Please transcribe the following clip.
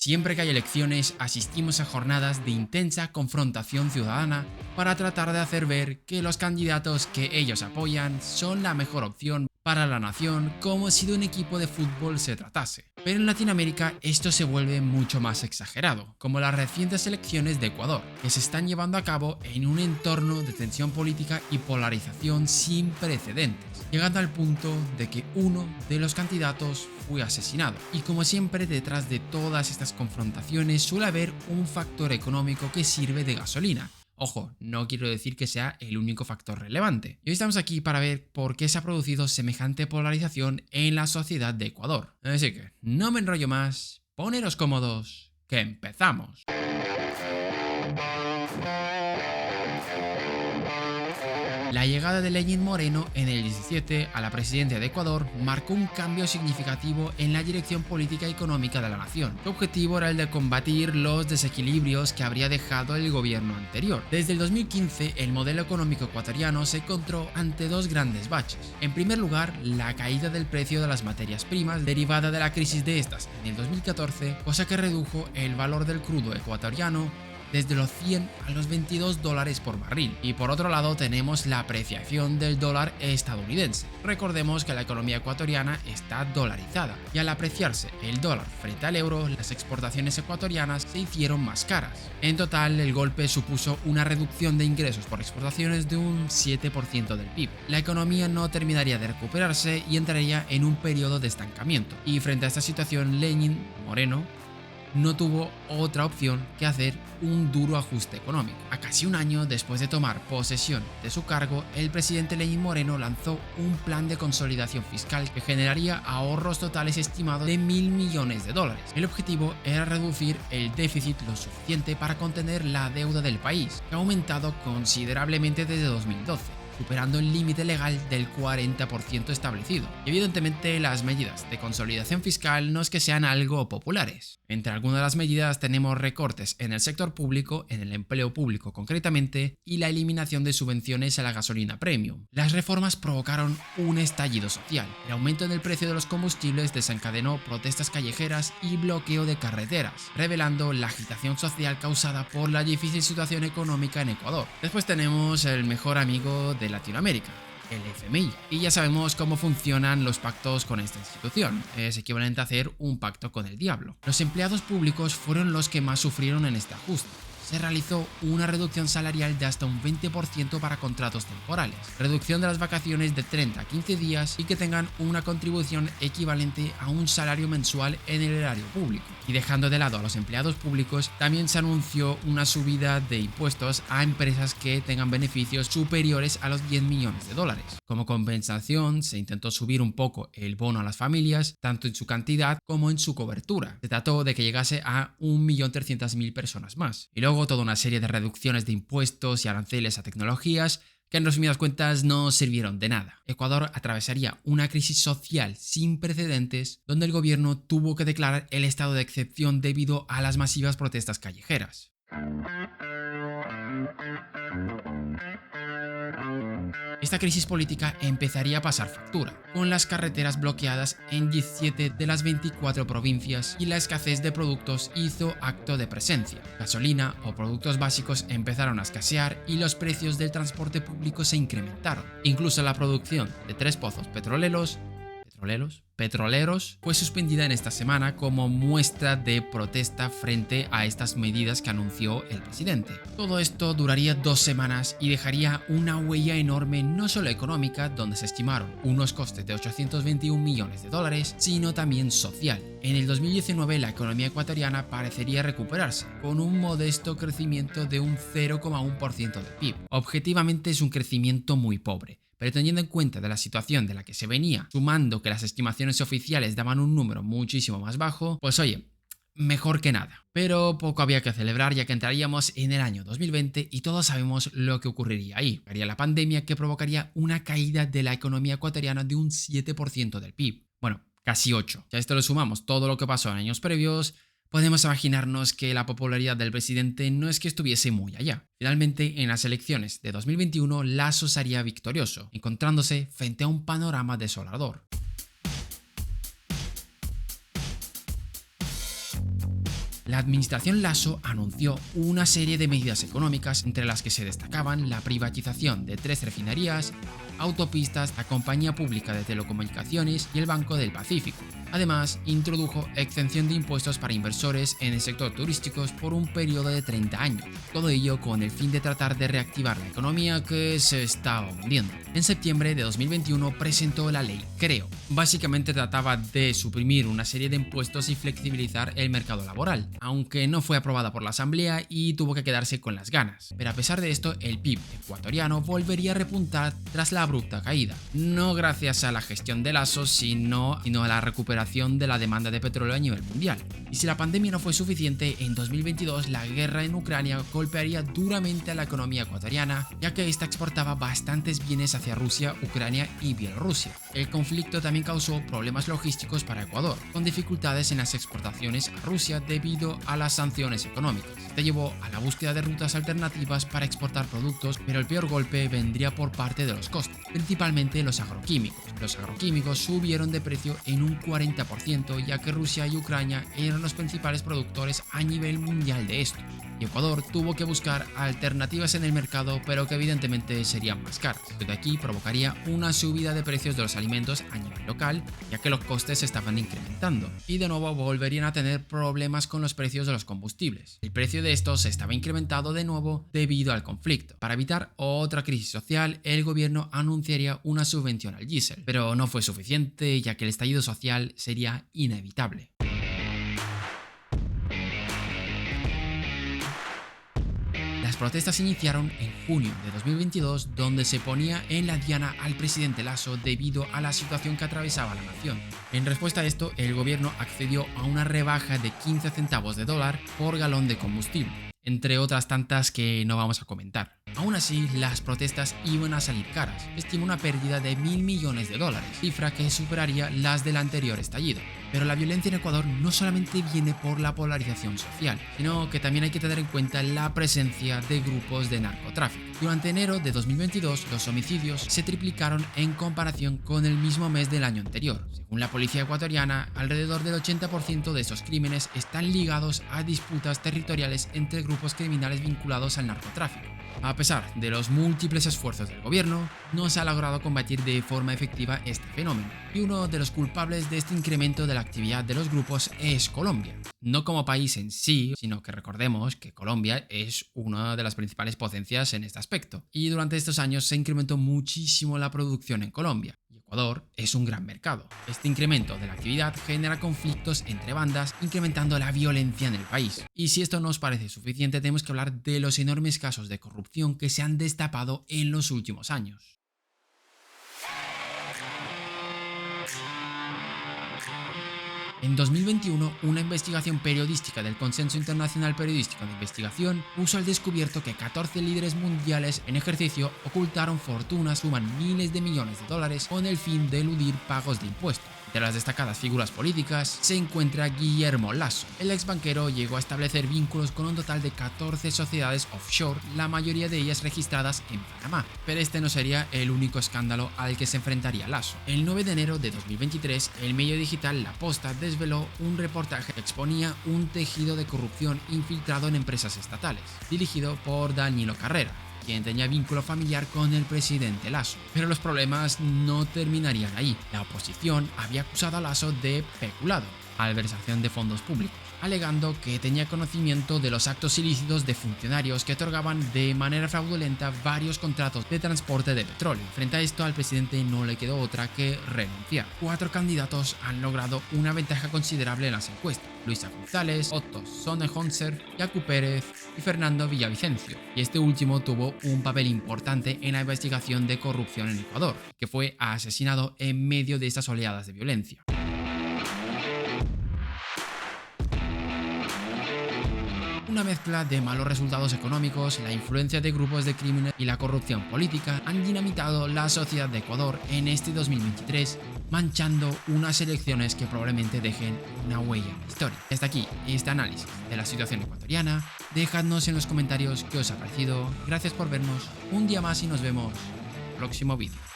Siempre que hay elecciones, asistimos a jornadas de intensa confrontación ciudadana para tratar de hacer ver que los candidatos que ellos apoyan son la mejor opción para la nación, como si de un equipo de fútbol se tratase. Pero en Latinoamérica esto se vuelve mucho más exagerado, como las recientes elecciones de Ecuador, que se están llevando a cabo en un entorno de tensión política y polarización sin precedentes, llegando al punto de que uno de los candidatos fue asesinado. Y como siempre, detrás de todas estas confrontaciones suele haber un factor económico que sirve de gasolina. Ojo, no quiero decir que sea el único factor relevante. Y hoy estamos aquí para ver por qué se ha producido semejante polarización en la sociedad de Ecuador. Así que, no me enrollo más, poneros cómodos, que empezamos. La llegada de Lenín Moreno en el 17 a la presidencia de Ecuador marcó un cambio significativo en la dirección política y económica de la nación. Su objetivo era el de combatir los desequilibrios que habría dejado el gobierno anterior. Desde el 2015, el modelo económico ecuatoriano se encontró ante dos grandes baches. En primer lugar, la caída del precio de las materias primas derivada de la crisis de estas en el 2014, cosa que redujo el valor del crudo ecuatoriano desde los 100 a los $22 por barril. Y por otro lado tenemos la apreciación del dólar estadounidense. Recordemos que la economía ecuatoriana está dolarizada y al apreciarse el dólar frente al euro, las exportaciones ecuatorianas se hicieron más caras. En total, el golpe supuso una reducción de ingresos por exportaciones de un 7% del PIB. La economía no terminaría de recuperarse y entraría en un periodo de estancamiento. Y frente a esta situación, Lenín Moreno no tuvo otra opción que hacer un duro ajuste económico. A casi un año después de tomar posesión de su cargo, el presidente Lenín Moreno lanzó un plan de consolidación fiscal que generaría ahorros totales estimados de $1.000 millones. El objetivo era reducir el déficit lo suficiente para contener la deuda del país, que ha aumentado considerablemente desde 2012. Superando el límite legal del 40% establecido. Y evidentemente las medidas de consolidación fiscal no es que sean algo populares. Entre algunas de las medidas tenemos recortes en el sector público, en el empleo público concretamente, y la eliminación de subvenciones a la gasolina premium. Las reformas provocaron un estallido social. El aumento en el precio de los combustibles desencadenó protestas callejeras y bloqueo de carreteras, revelando la agitación social causada por la difícil situación económica en Ecuador. Después tenemos el mejor amigo de Latinoamérica, el FMI. Y ya sabemos cómo funcionan los pactos con esta institución. Es equivalente a hacer un pacto con el diablo. Los empleados públicos fueron los que más sufrieron en este ajuste. Se realizó una reducción salarial de hasta un 20% para contratos temporales, reducción de las vacaciones de 30 a 15 días y que tengan una contribución equivalente a un salario mensual en el erario público. Y dejando de lado a los empleados públicos, también se anunció una subida de impuestos a empresas que tengan beneficios superiores a los $10 millones. Como compensación, se intentó subir un poco el bono a las familias, tanto en su cantidad como en su cobertura. Se trató de que llegase a 1.300.000 personas más. Y luego toda una serie de reducciones de impuestos y aranceles a tecnologías que en resumidas cuentas no sirvieron de nada. Ecuador atravesaría una crisis social sin precedentes donde el gobierno tuvo que declarar el estado de excepción debido a las masivas protestas callejeras. Esta crisis política empezaría a pasar factura, con las carreteras bloqueadas en 17 de las 24 provincias y la escasez de productos hizo acto de presencia. Gasolina o productos básicos empezaron a escasear y los precios del transporte público se incrementaron. Incluso la producción de 3 pozos petroleros fue suspendida en esta semana como muestra de protesta frente a estas medidas que anunció el presidente. Todo esto duraría 2 semanas y dejaría una huella enorme no solo económica, donde se estimaron unos costes de $821 millones, sino también social. En el 2019 la economía ecuatoriana parecería recuperarse, con un modesto crecimiento de un 0,1% del PIB. Objetivamente es un crecimiento muy pobre. Pero teniendo en cuenta de la situación de la que se venía, sumando que las estimaciones oficiales daban un número muchísimo más bajo, pues oye, mejor que nada. Pero poco había que celebrar ya que entraríamos en el año 2020 y todos sabemos lo que ocurriría ahí. Haría la pandemia que provocaría una caída de la economía ecuatoriana de un 7% del PIB. Bueno, casi 8. Si a esto le sumamos todo lo que pasó en años previos, podemos imaginarnos que la popularidad del presidente no es que estuviese muy allá. Finalmente, en las elecciones de 2021, Lasso sería victorioso, encontrándose frente a un panorama desolador. La administración Lasso anunció una serie de medidas económicas entre las que se destacaban la privatización de 3 refinerías, autopistas, la compañía pública de telecomunicaciones y el Banco del Pacífico. Además, introdujo exención de impuestos para inversores en el sector turístico por un periodo de 30 años. Todo ello con el fin de tratar de reactivar la economía que se estaba hundiendo. En septiembre de 2021 presentó la ley Creo. Básicamente trataba de suprimir una serie de impuestos y flexibilizar el mercado laboral, aunque no fue aprobada por la Asamblea y tuvo que quedarse con las ganas. Pero a pesar de esto, el PIB ecuatoriano volvería a repuntar tras la abrupta caída. No gracias a la gestión de Lasso, sino a la recuperación de la demanda de petróleo a nivel mundial. Y si la pandemia no fue suficiente, en 2022 la guerra en Ucrania golpearía duramente a la economía ecuatoriana, ya que esta exportaba bastantes bienes hacia Rusia, Ucrania y Bielorrusia. El conflicto también causó problemas logísticos para Ecuador, con dificultades en las exportaciones a Rusia debido a las sanciones económicas. Esto llevó a la búsqueda de rutas alternativas para exportar productos, pero el peor golpe vendría por parte de los costes, principalmente los agroquímicos. Los agroquímicos subieron de precio en un 40%, ya que Rusia y Ucrania eran los principales productores a nivel mundial de esto. Y Ecuador tuvo que buscar alternativas en el mercado, pero que evidentemente serían más caras. De aquí provocaría una subida de precios de los alimentos a nivel local, ya que los costes se estaban incrementando. Y de nuevo volverían a tener problemas con los precios de los combustibles. El precio de estos estaba incrementado de nuevo debido al conflicto. Para evitar otra crisis social, el gobierno anunciaría una subvención al diésel, pero no fue suficiente, ya que el estallido social sería inevitable. Las protestas iniciaron en junio de 2022, donde se ponía en la diana al presidente Lasso debido a la situación que atravesaba la nación. En respuesta a esto, el gobierno accedió a una rebaja de 15 centavos de dólar por galón de combustible, entre otras tantas que no vamos a comentar. Aún así, las protestas iban a salir caras. Se estima una pérdida de $1.000 millones, cifra que superaría las del anterior estallido. Pero la violencia en Ecuador no solamente viene por la polarización social, sino que también hay que tener en cuenta la presencia de grupos de narcotráfico. Durante enero de 2022, los homicidios se triplicaron en comparación con el mismo mes del año anterior. Según la policía ecuatoriana, alrededor del 80% de esos crímenes están ligados a disputas territoriales entre grupos criminales vinculados al narcotráfico. A pesar de los múltiples esfuerzos del gobierno, no se ha logrado combatir de forma efectiva este fenómeno, y uno de los culpables de este incremento de la actividad de los grupos es Colombia. No como país en sí, sino que recordemos que Colombia es una de las principales potencias en este aspecto, y durante estos años se incrementó muchísimo la producción en Colombia. Ecuador es un gran mercado. Este incremento de la actividad genera conflictos entre bandas, incrementando la violencia en el país. Y si esto no os parece suficiente, tenemos que hablar de los enormes casos de corrupción que se han destapado en los últimos años. En 2021, una investigación periodística del Consenso Internacional Periodístico de Investigación puso al descubierto que 14 líderes mundiales en ejercicio ocultaron fortunas suman miles de millones de dólares con el fin de eludir pagos de impuestos. Entre las destacadas figuras políticas se encuentra Guillermo Lasso. El ex banquero llegó a establecer vínculos con un total de 14 sociedades offshore, la mayoría de ellas registradas en Panamá. Pero este no sería el único escándalo al que se enfrentaría Lasso. El 9 de enero de 2023, el medio digital La Posta desveló un reportaje que exponía un tejido de corrupción infiltrado en empresas estatales, dirigido por Danilo Carrera, quien tenía vínculo familiar con el presidente Lasso. Pero los problemas no terminarían ahí. La oposición había acusado a Lasso de peculado, malversación de fondos públicos, alegando que tenía conocimiento de los actos ilícitos de funcionarios que otorgaban de manera fraudulenta varios contratos de transporte de petróleo. Frente a esto, al presidente no le quedó otra que renunciar. 4 candidatos han logrado una ventaja considerable en las encuestas: Luisa González, Otto Sonnenhonser, Yacu Pérez y Fernando Villavicencio. Y este último tuvo un papel importante en la investigación de corrupción en Ecuador, que fue asesinado en medio de estas oleadas de violencia. Una mezcla de malos resultados económicos, la influencia de grupos de crímenes y la corrupción política han dinamitado la sociedad de Ecuador en este 2023, manchando unas elecciones que probablemente dejen una huella en la historia. Hasta aquí este análisis de la situación ecuatoriana. Dejadnos en los comentarios qué os ha parecido. Gracias por vernos un día más y nos vemos en el próximo vídeo.